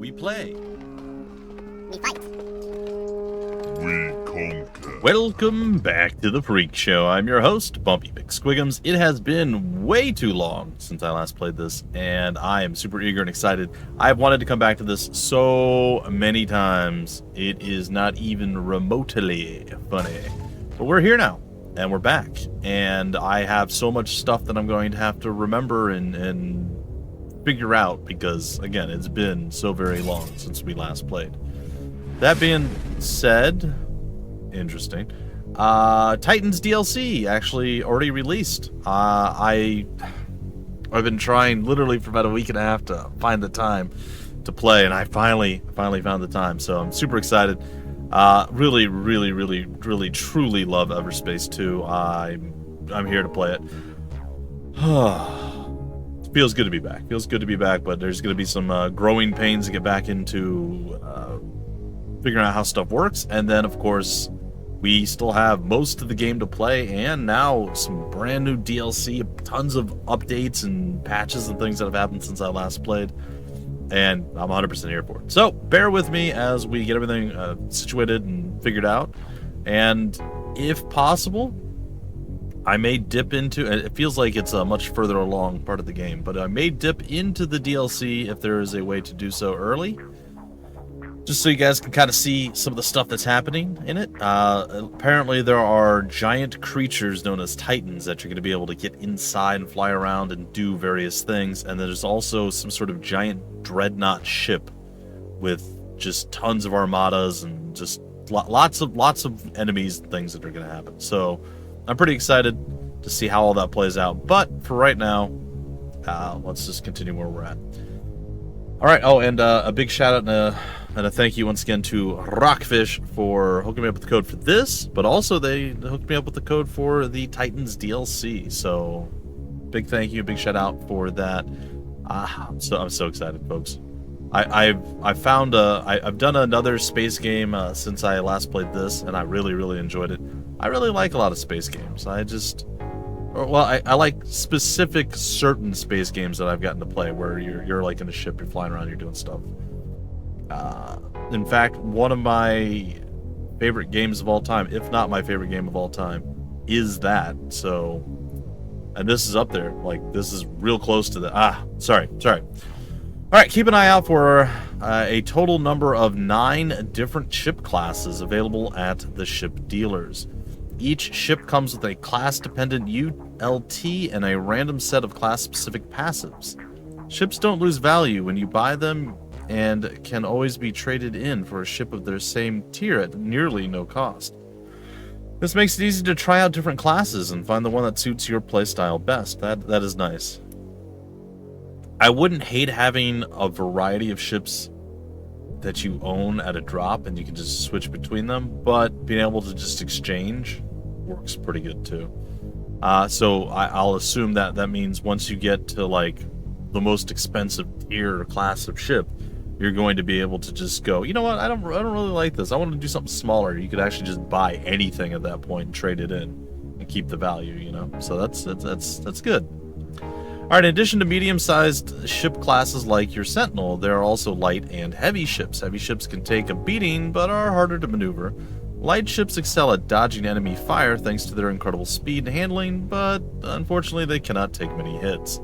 We play. We fight. We conquer. Welcome back to the Freak Show. I'm your host, Bumpy McSquigums. It has been way too long since I last played this, and I am super eager and excited. I've wanted to come back to this so many times. It is not even remotely funny. But we're here now, and we're back. And I have so much stuff that I'm going to have to remember and figure out, because, again, it's been so very long since we last played. That being said, interesting. Titans DLC actually already released. I've been trying literally for about a week and a half to find the time to play, and I finally found the time. So I'm super excited. Really, truly love Everspace 2. I'm here to play it. Feels good to be back. But there's going to be some growing pains to get back into figuring out how stuff works. And then, of course, we still have most of the game to play, and now some brand new DLC, tons of updates and patches and things that have happened since I last played. And I'm 100% here for it. So bear with me as we get everything situated and figured out. And if possible, I may dip into, it feels like it's a much further along part of the game, but I may dip into the DLC if there is a way to do so early, just so you guys can kind of see some of the stuff that's happening in it. Apparently there are giant creatures known as Titans that you're going to be able to get inside and fly around and do various things, and there's also some sort of giant dreadnought ship with just tons of armadas and just lots of enemies and things that are going to happen. So I'm pretty excited to see how all that plays out. But for right now, let's just continue where we're at. All right. Oh, and a big shout out and a thank you once again to Rockfish for hooking me up with the code for this, but also they hooked me up with the code for the Titans DLC. So big thank you, big shout out for that. I'm so excited, folks. I've done another space game since I last played this, and I really enjoyed it. I really like a lot of space games. I like specific certain space games that I've gotten to play where you're like in a ship, you're flying around, you're doing stuff. In fact, one of my favorite games of all time, if not my favorite game of all time, is that. So, and this is up there. Like, this is real close to the. Sorry. All right, keep an eye out for a total number of 9 different ship classes available at the ship dealers. Each ship comes with a class-dependent ULT and a random set of class-specific passives. Ships don't lose value when you buy them and can always be traded in for a ship of their same tier at nearly no cost. This makes it easy to try out different classes and find the one that suits your playstyle best. That is nice. I wouldn't hate having a variety of ships that you own at a drop and you can just switch between them, but being able to just exchange works pretty good too. So I'll assume that means once you get to like the most expensive tier or class of ship, you're going to be able to just go, you know what, I don't really like this. I want to do something smaller. You could actually just buy anything at that point and trade it in and keep the value, you know. So that's good. All right, in addition to medium-sized ship classes like your Sentinel, there are also light and heavy ships. Heavy ships can take a beating, but are harder to maneuver. Light ships excel at dodging enemy fire thanks to their incredible speed and handling, but unfortunately they cannot take many hits.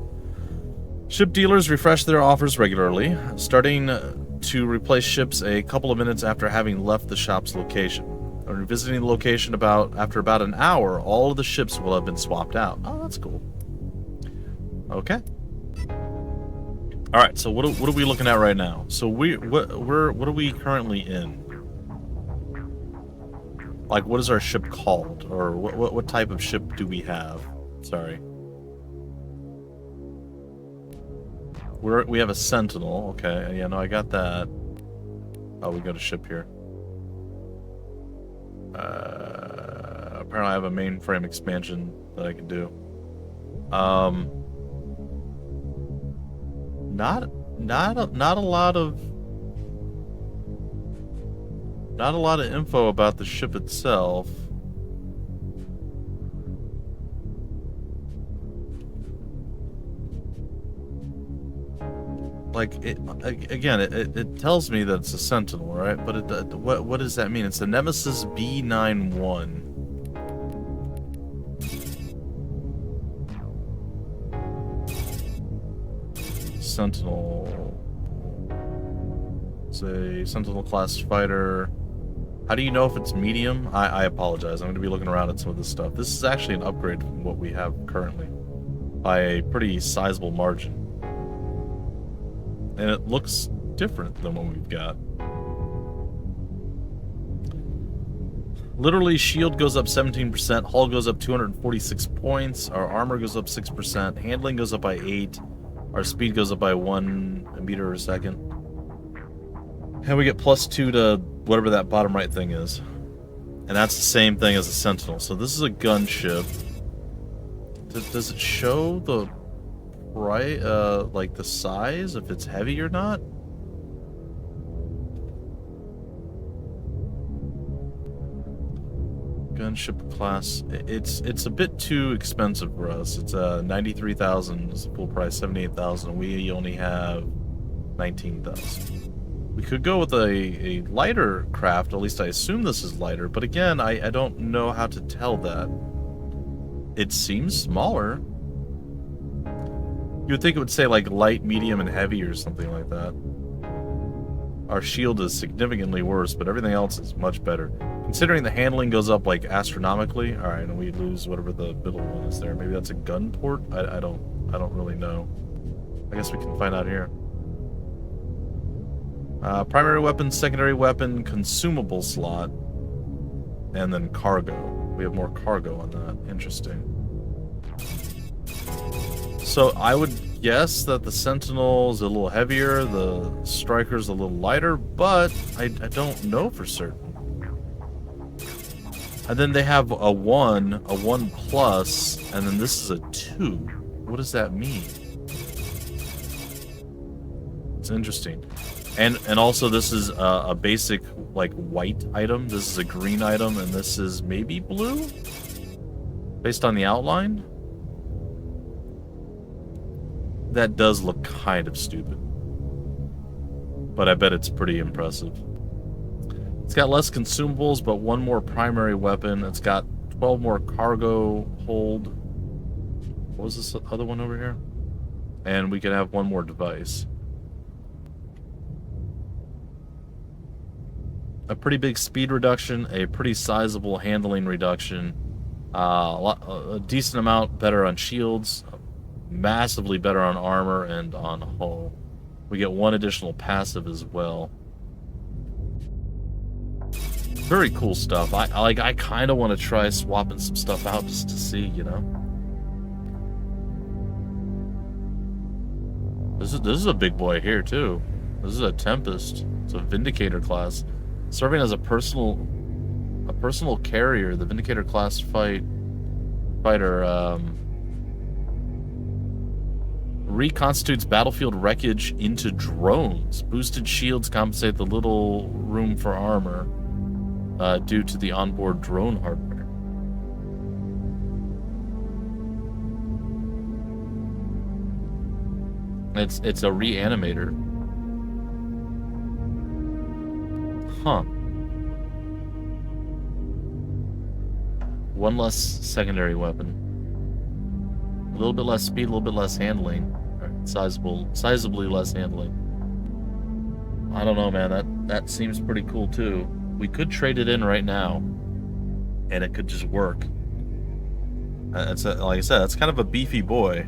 Ship dealers refresh their offers regularly, starting to replace ships a couple of minutes after having left the shop's location. When visiting the location after about an hour, all of the ships will have been swapped out. Oh, that's cool. Okay. All right. So what are we looking at right now? So what are we currently in? Like, what is our ship called, or what type of ship do we have? Sorry. We have a Sentinel. Okay. Yeah. No, I got that. Oh, we got a ship here. Apparently, I have a mainframe expansion that I can do. Not a lot of info about the ship itself. like again, it tells me that it's a Sentinel, right? But what does that mean? It's the Nemesis B91. Sentinel. It's a Sentinel class fighter. How do you know if it's medium? I apologize. I'm going to be looking around at some of this stuff. This is actually an upgrade from what we have currently by a pretty sizable margin. And it looks different than what we've got. Literally, shield goes up 17%, hull goes up 246 points, our armor goes up 6%, handling goes up by 8, our speed goes up by 1 meter a second. And we get +2 to whatever that bottom right thing is. And that's the same thing as a Sentinel. So this is a gunship. Does it show the like the size, if it's heavy or not? Gunship class. It's a bit too expensive for us. It's 93,000 is the full price, 78,000. We only have 19,000. We could go with a lighter craft. At least I assume this is lighter. But again, I don't know how to tell that. It seems smaller. You would think it would say like light, medium, and heavy or something like that. Our shield is significantly worse, but everything else is much better. Considering the handling goes up like astronomically. All right, and we lose whatever the middle one is there. Maybe that's a gun port. I don't really know. I guess we can find out here. Primary weapon, secondary weapon, consumable slot, and then cargo. We have more cargo on that. Interesting. So I would guess that the Sentinel is a little heavier, the Striker's a little lighter, but I don't know for certain. And then they have a 1 plus, and then this is a 2. What does that mean? It's interesting. And also this is a basic, like, white item. This is a green item, and this is maybe blue? Based on the outline? That does look kind of stupid. But I bet it's pretty impressive. It's got less consumables, but 1 more primary weapon. It's got 12 more cargo hold. What was this other one over here? And we can have 1 more device. A pretty big speed reduction, a pretty sizable handling reduction, a decent amount better on shields, massively better on armor and on hull. We get 1 additional passive as well. Very cool stuff. I kind of want to try swapping some stuff out just to see, you know. This is a big boy here too. This is a Tempest. It's a Vindicator class. Serving as a personal carrier, the Vindicator class fighter reconstitutes battlefield wreckage into drones. Boosted shields compensate the little room for armor due to the onboard drone hardware. It's a reanimator. Huh. 1 less secondary weapon. A little bit less speed, a little bit less handling. Sizably less handling. I don't know, man. That seems pretty cool too. We could trade it in right now, and it could just work. Like I said, that's kind of a beefy boy.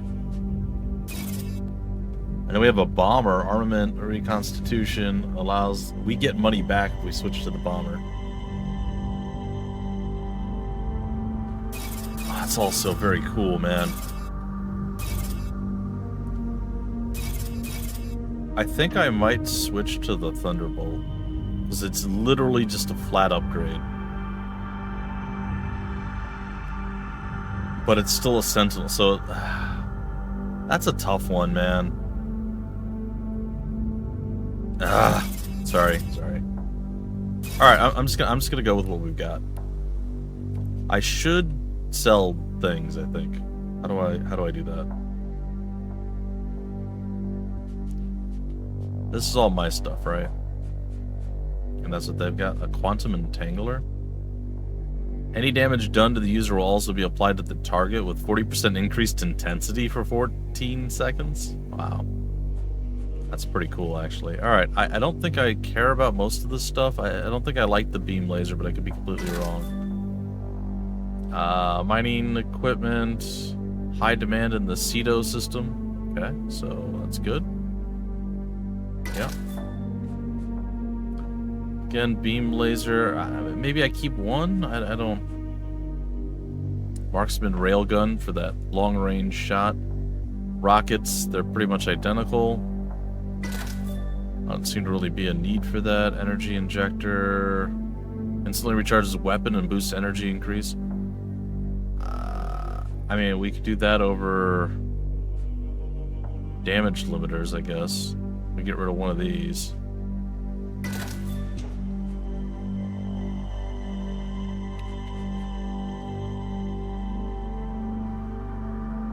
And then we have a bomber. Armament reconstitution allows... We get money back if we switch to the bomber. Oh, that's also very cool, man. I think I might switch to the Thunderbolt. Because it's literally just a flat upgrade. But it's still a Sentinel, so... That's a tough one, man. Sorry. All right, I'm just gonna go with what we've got. I should sell things, I think. How do I do that? This is all my stuff, right? And that's what they've got. A quantum entangler. Any damage done to the user will also be applied to the target with 40% increased intensity for 14 seconds. Wow. That's pretty cool, actually. Alright, I don't think I care about most of this stuff. I don't think I like the beam laser, but I could be completely wrong. Mining equipment. High demand in the CETO system. Okay, so that's good. Yeah. Again, beam laser. Maybe I keep one? I don't... Marksman railgun for that long-range shot. Rockets, they're pretty much identical. Don't seem to really be a need for that. Energy injector. Instantly recharges weapon and boosts energy increase. I mean, we could do that over damage limiters, I guess. We get rid of one of these.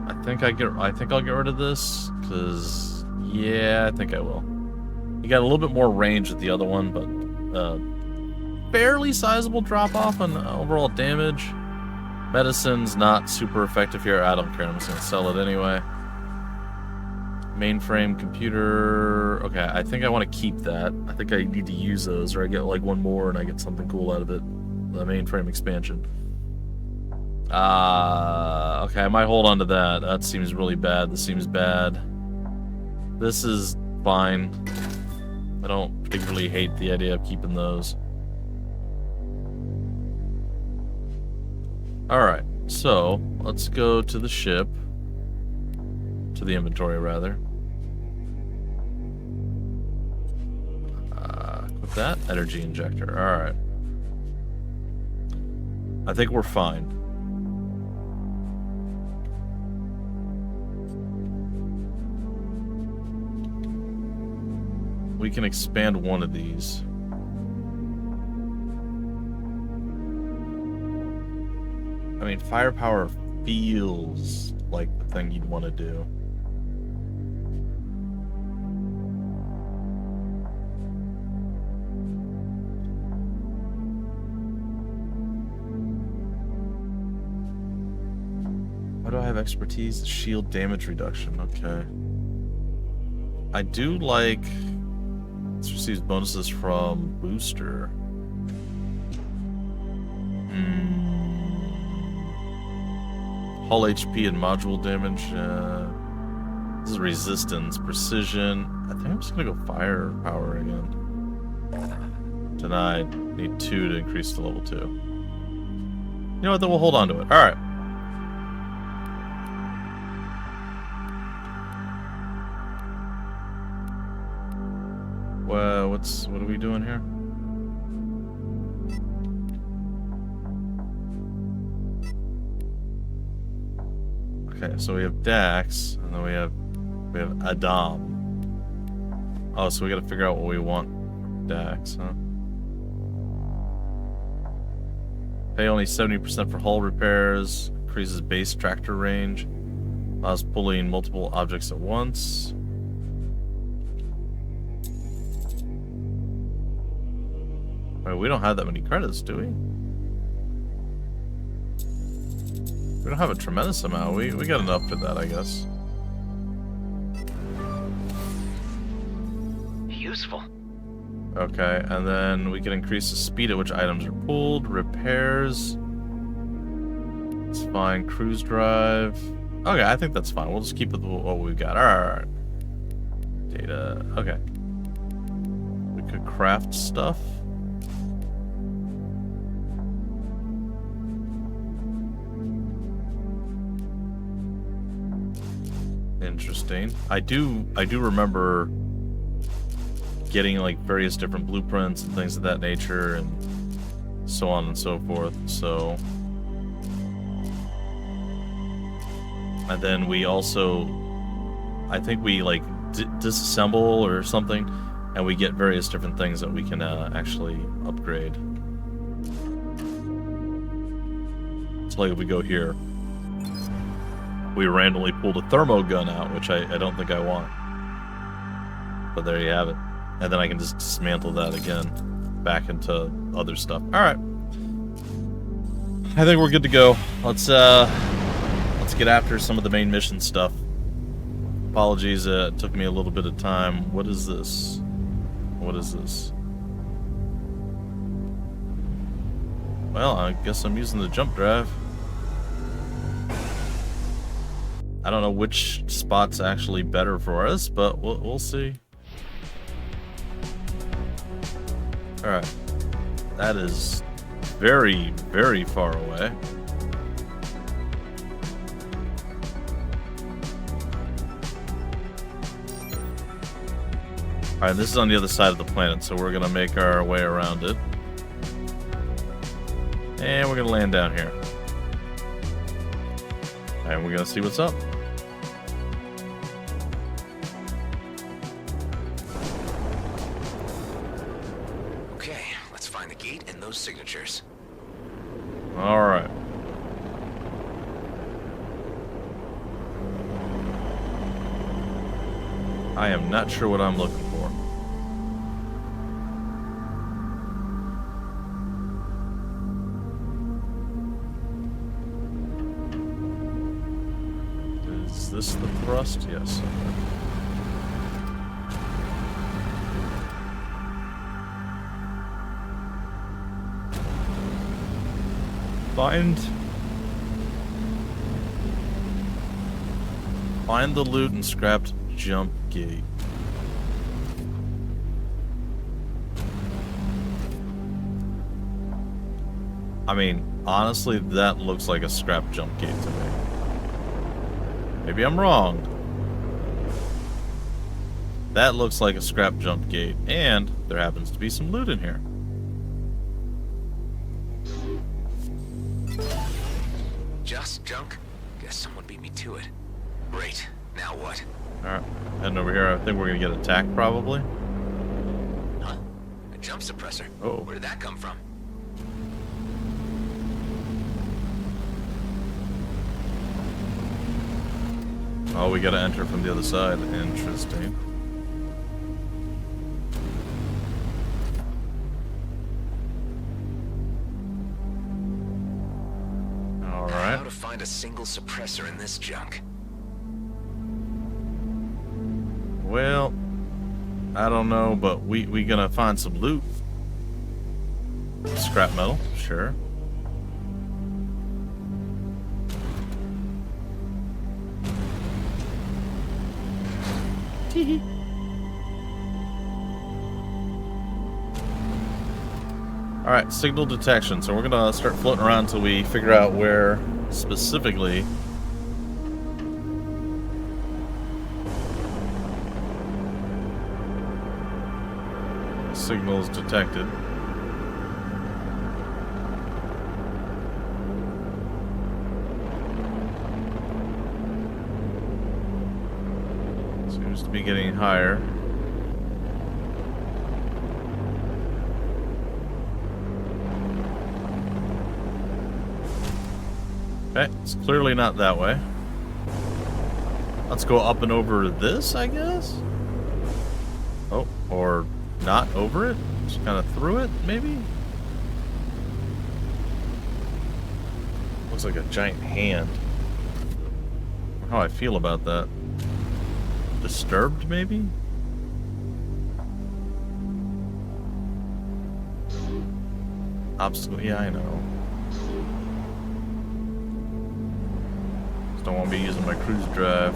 I think I'll get rid of this, because yeah, I think I will. You got a little bit more range with the other one, but fairly sizable drop off on overall damage. Medicine's not super effective here. I don't care. I'm just gonna sell it anyway. Mainframe computer. Okay, I think I want to keep that. I think I need to use those, or I get like one more and I get something cool out of it. The mainframe expansion. Okay, I might hold on to that. That seems really bad. This seems bad. This is fine. I don't particularly hate the idea of keeping those. Alright, so let's go to the ship. To the inventory, rather. Equip that. Energy injector. Alright. I think we're fine. We can expand one of these. I mean, firepower feels like the thing you'd want to do. Why do I have expertise? Shield damage reduction. Okay. I do like... This receives bonuses from booster. Hull HP and module damage. This is resistance, precision. I think I'm just gonna go firepower again. Denied. Need 2 to increase to level 2. You know what? Then we'll hold on to it. All right. Well, what are we doing here? Okay, so we have Dax, and then we have Adam. Oh, so we gotta figure out what we want from Dax, huh? Pay only 70% for hull repairs, increases base tractor range, allows pulling multiple objects at once. We don't have that many credits, do we? We don't have a tremendous amount. We got enough for that, I guess. Useful. Okay, and then we can increase the speed at which items are pulled. Repairs. It's fine. Cruise drive. Okay, I think that's fine. We'll just keep with what we've got. Alright. Data. Okay. We could craft stuff. Interesting. I do remember getting like various different blueprints and things of that nature and so on and so forth. So, and then we also, I think we like disassemble or something, and we get various different things that we can actually upgrade. So like if we go here, we randomly pulled a thermo gun out, which I don't think I want. But there you have it. And then I can just dismantle that again back into other stuff. All right. I think we're good to go. Let's get after some of the main mission stuff. Apologies, it took me a little bit of time. What is this? What is this? Well, I guess I'm using the jump drive. I don't know which spot's actually better for us, but we'll see. Alright. That is very, very far away. Alright, this is on the other side of the planet, so we're gonna make our way around it. And we're gonna land down here. And we're gonna see what's up. Okay, let's find the gate and those signatures. Alright. I am not sure what I'm looking for. Is this the thrust? Yes. Find the loot and scrapped jump gate. I mean, honestly, that looks like a scrap jump gate to me. Maybe I'm wrong. That looks like a scrap jump gate, and there happens to be some loot in here. Just junk? Guess someone beat me to it. Great. Now what? Alright, heading over here. I think we're gonna get attacked, probably. Huh? A jump suppressor? Oh. Where did that come from? Oh, we gotta enter from the other side. Interesting. Alright. How to find a single suppressor in this junk? Well, I don't know, but we gonna find some loot. Scrap metal, sure. Alright, signal detection. So we're gonna start floating around until we figure out where specifically signal is detected. Seems to be getting higher. Okay, it's clearly not that way. Let's go up and over this, I guess? Oh, or not over it? Just kind of through it, maybe? Looks like a giant hand. How I feel about that. Disturbed, maybe? Obstacle, yeah, I know. Just don't want to be using my cruise drive.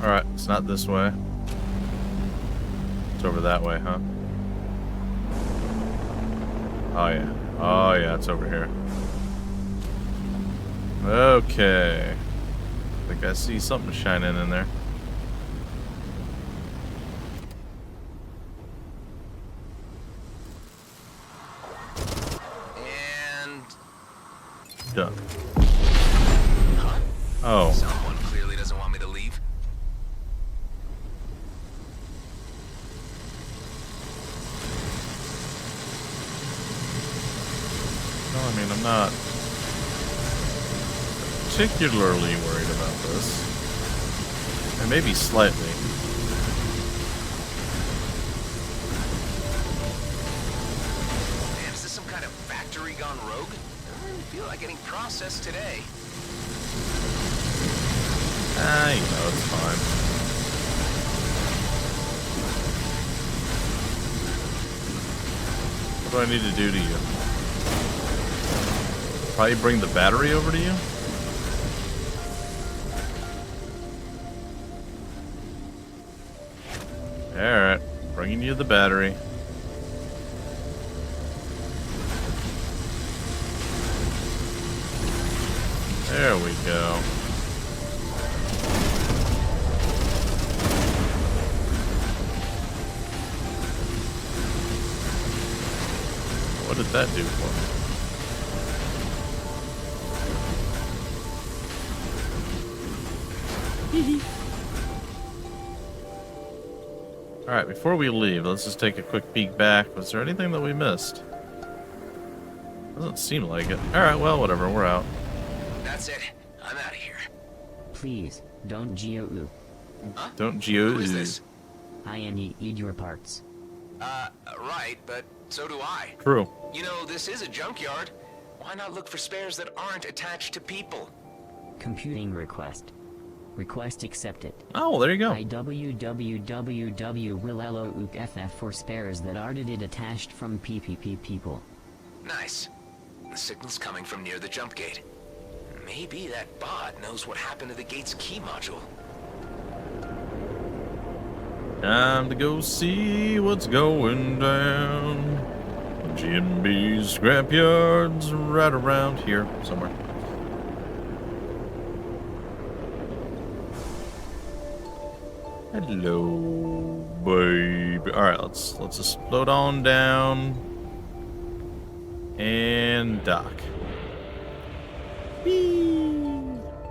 Alright, it's not this way. It's over that way, huh? Oh yeah. Oh yeah, it's over here. Okay. I think I see something shining in there. And... Done. Huh? Oh. Someone clearly doesn't want me to leave. No, I mean, I'm not particularly worried about this. And maybe slightly. Man, is this some kind of factory gone rogue? I don't feel like getting processed today. You know, it's fine. What do I need to do to you? Probably bring the battery over to you? Alright, bringing you the battery. There we go. What did that do for me? Alright, before we leave, let's just take a quick peek back. Was there anything that we missed? Doesn't seem like it. Alright, well, whatever, we're out. That's it. I'm out of here. Please, don't geo-oo. Huh? Don't geo. Who is this? I need your parts. Right, but so do I. True. You know, this is a junkyard. Why not look for spares that aren't attached to people? Computing request. Request accepted. Oh, well, there you go. IWWW for spares that are detached from PPP people. Nice. The signal's coming from near the jump gate. Maybe that bot knows what happened to the gate's key module. Time to go see what's going down. GMB's scrapyard's right around here somewhere. Hello, baby. All right, let's just float on down and dock. Whee!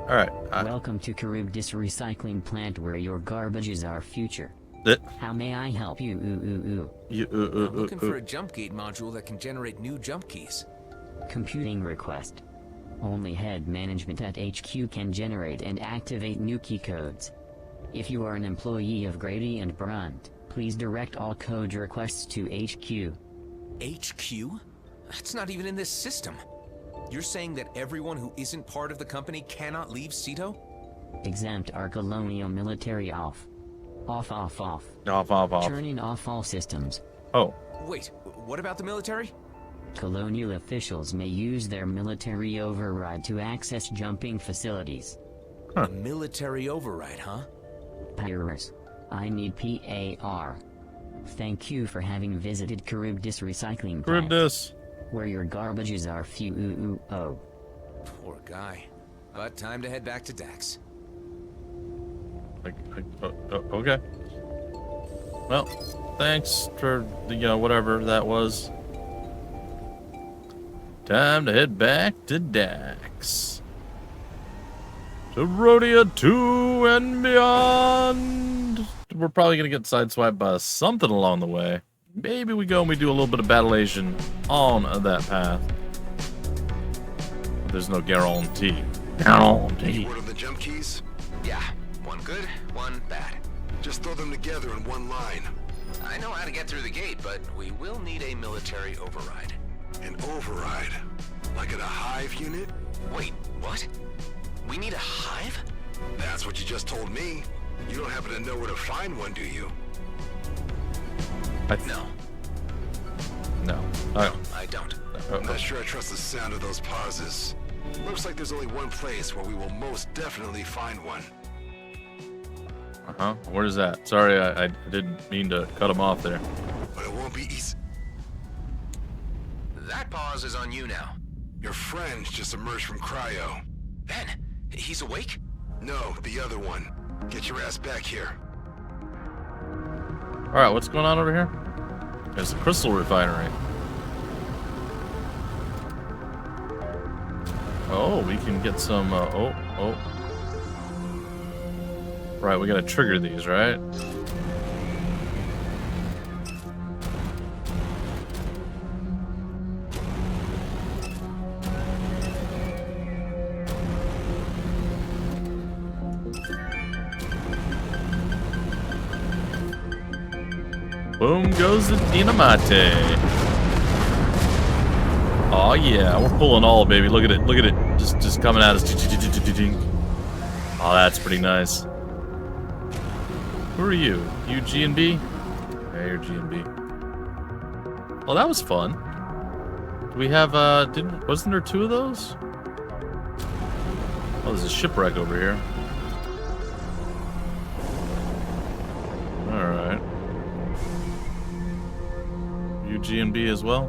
All right. Welcome to Charybdis Recycling Plant, where your garbage is our future. How may I help you? I'm looking for a jump gate module that can generate new jump keys. Computing request. Only head management at HQ can generate and activate new key codes. If you are an employee of Grady and Brunt, please direct all code requests to HQ. HQ? That's not even in this system. You're saying that everyone who isn't part of the company cannot leave Ceto? Exempt our colonial military off. Off. Off. Turning off all systems. Oh. Wait, what about the military? Colonial officials may use their military override to access jumping facilities. Huh. A military override, huh? Pyrrhus. I need PAR. Thank you for having visited Charybdis Recycling Plant, Charybdis. where your garbages are few. Poor guy. But time to head back to Dax. Okay. Well, thanks for the, whatever that was. Time to head back to Dax. To Rhodia 2 and beyond. We're probably going to get sideswiped by something along the way. Maybe we go and we do a little bit of battlation on that path. But there's no guarantee. Guarantee. Word on the jump keys? Yeah, one good, one bad. Just throw them together in one line. I know how to get through the gate, but we will need a military override. An override? Like at a hive unit? Wait, what? We need a hive? That's what you just told me. You don't happen to know where to find one, do you? No. No. I don't. I'm not sure I trust the sound of those pauses. Looks like there's only one place where we will most definitely find one. Uh-huh. Where's that? Sorry, I didn't mean to cut him off there. But it won't be easy. That pause is on you now. Your friend just emerged from cryo. Ben, he's awake? No, the other one. Get your ass back here. Alright, what's going on over here? There's a crystal refinery. Oh, we can get some, Right, we gotta trigger these, right? Boom goes the dynamite. Oh yeah, we're pulling all, baby. Look at it. Look at it. Just coming at us. Oh, that's pretty nice. Who are you? You G and B? Yeah, you're G and B. Oh, that was fun. Do we have wasn't there 2 of those? Oh, there's a shipwreck over here. Alright. You G and B as well?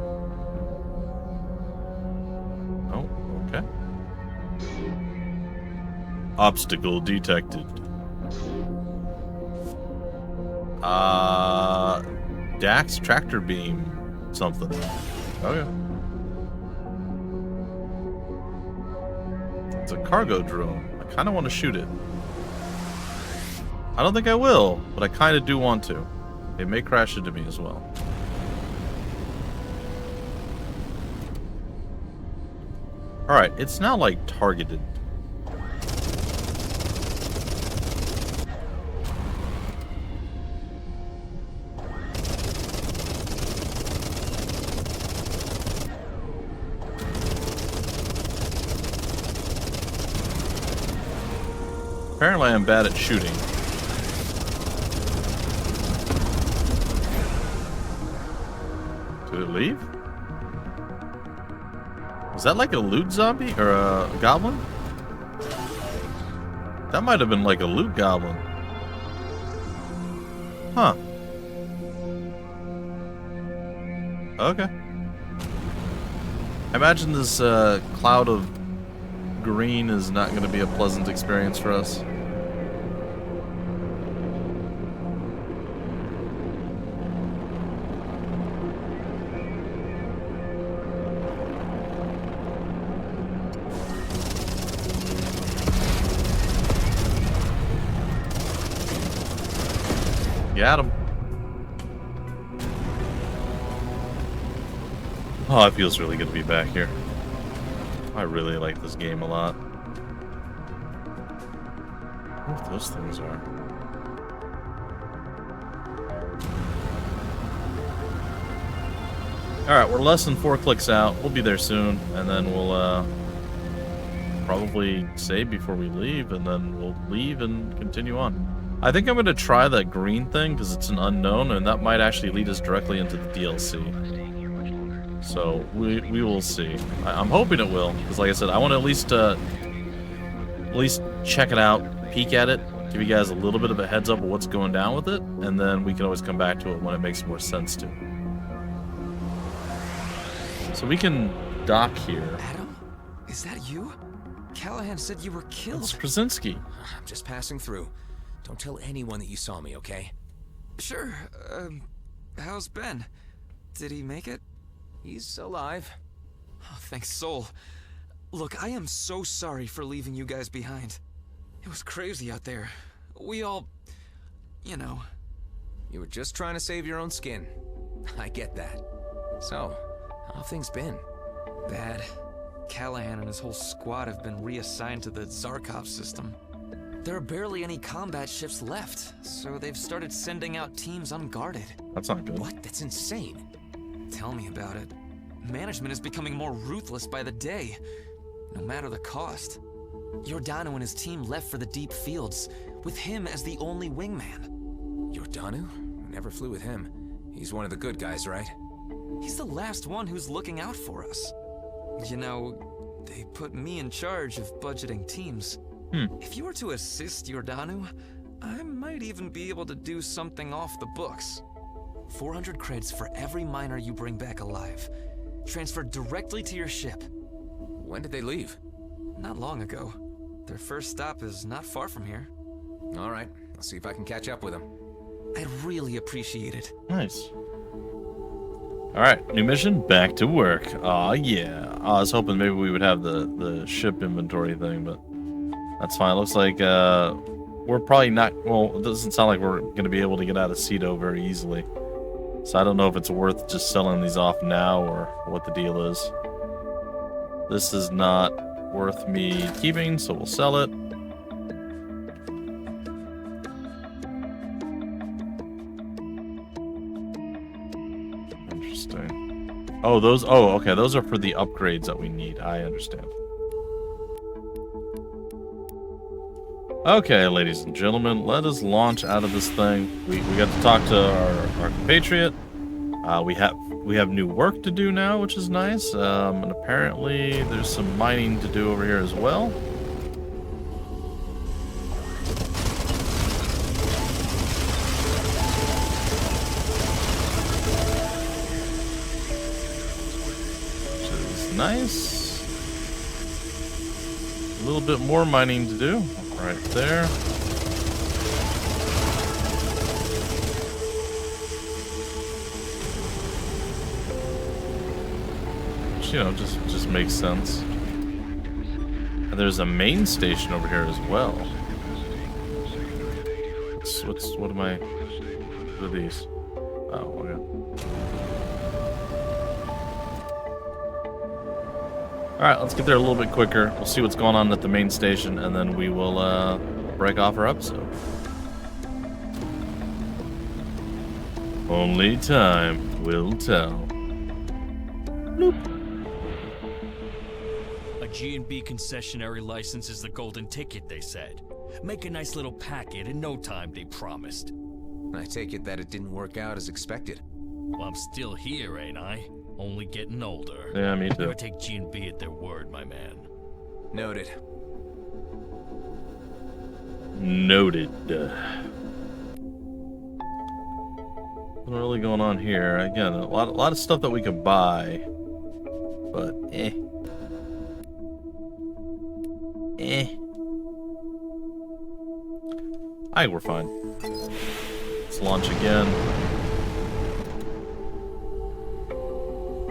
Oh, okay. Obstacle detected. Dax tractor beam something. Okay. It's a cargo drone. I kind of want to shoot it. I don't think I will, but I kind of do want to. It may crash into me as well. Alright, it's now like targeted. Apparently I'm bad at shooting. Did it leave? Was that like a loot zombie or a goblin? That might have been like a loot goblin. Huh. Okay. I imagine this cloud of green is not going to be a pleasant experience for us. Got him. Oh, it feels really good to be back here. I really like this game a lot. I wonder what those things are. Alright, we're less than 4 clicks out. We'll be there soon, and then we'll probably save before we leave, and then we'll leave and continue on. I think I'm going to try that green thing, because it's an unknown, and that might actually lead us directly into the DLC. So, we will see. I'm hoping it will, because like I said, I want to at least check it out, peek at it, give you guys a little bit of a heads up of what's going down with it, and then we can always come back to it when it makes more sense to. So we can dock here. Adam? Is that you? Callahan said you were killed. It's Krasinski. I'm just passing through. Don't tell anyone that you saw me, okay? Sure. How's Ben? Did he make it? He's alive. Oh, thanks, Soul. Look, I am so sorry for leaving you guys behind. It was crazy out there. We all... you know... You were just trying to save your own skin. I get that. So, how have things been? Bad. Callahan and his whole squad have been reassigned to the Zarkov system. There are barely any combat ships left, so they've started sending out teams unguarded. That's not good. What? That's insane. Tell me about it. Management is becoming more ruthless by the day, no matter the cost. Giordano and his team left for the deep fields, with him as the only wingman. Giordano? Never flew with him. He's one of the good guys, right? He's the last one who's looking out for us. You know, they put me in charge of budgeting teams. If you were to assist Giordano, I might even be able to do something off the books. 400 creds for every miner you bring back alive. Transferred directly to your ship. When did they leave? Not long ago. Their first stop is not far from here. All right, I'll see if I can catch up with them. I'd really appreciate it. Nice. Alright, new mission, back to work. Aw, yeah. I was hoping maybe we would have the ship inventory thing, but that's fine. Looks like we're probably not... Well, it doesn't sound like we're going to be able to get out of Cedo very easily. So I don't know if it's worth just selling these off now or what the deal is. This is not worth me keeping, so we'll sell it. Oh, those. Oh, okay. Those are for the upgrades that we need. I understand. Okay, ladies and gentlemen, let us launch out of this thing. We got to talk to our compatriot. We have new work to do now, which is nice. And apparently there's some mining to do over here as well. Which is nice. A little bit more mining to do. Right there. Which, you know, just makes sense. And there's a main station over here as well. What am I? What are these? Oh, okay. Alright, let's get there a little bit quicker. We'll see what's going on at the main station, and then we will break off our episode. Only time will tell. Bloop. A G&B concessionary license is the golden ticket, they said. Make a nice little packet in no time, they promised. I take it that it didn't work out as expected. Well, I'm still here, ain't I? Only getting older. Yeah, me too. Never take G&B at their word, my man. Noted. Noted. What's really going on here? Again, a lot of stuff that we could buy, but eh. I think we're fine. Let's launch again.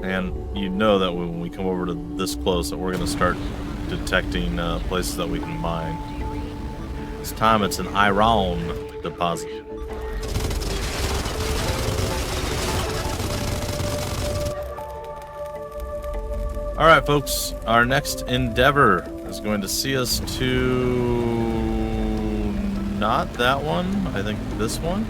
And you know that when we come over to this close that we're going to start detecting places that we can mine. This time it's an iron deposit. Alright folks, our next endeavor is going to see us to... not that one, I think this one.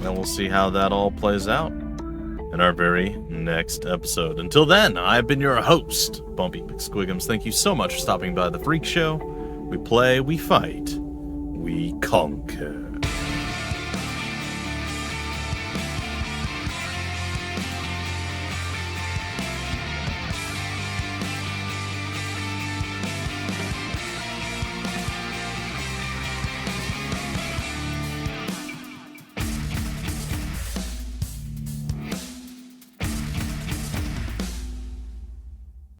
And we'll see how that all plays out in our very next episode. Until then, I've been your host, Bumpy McSquigums. Thank you so much for stopping by the Freak Show. We play, we fight, we conquer.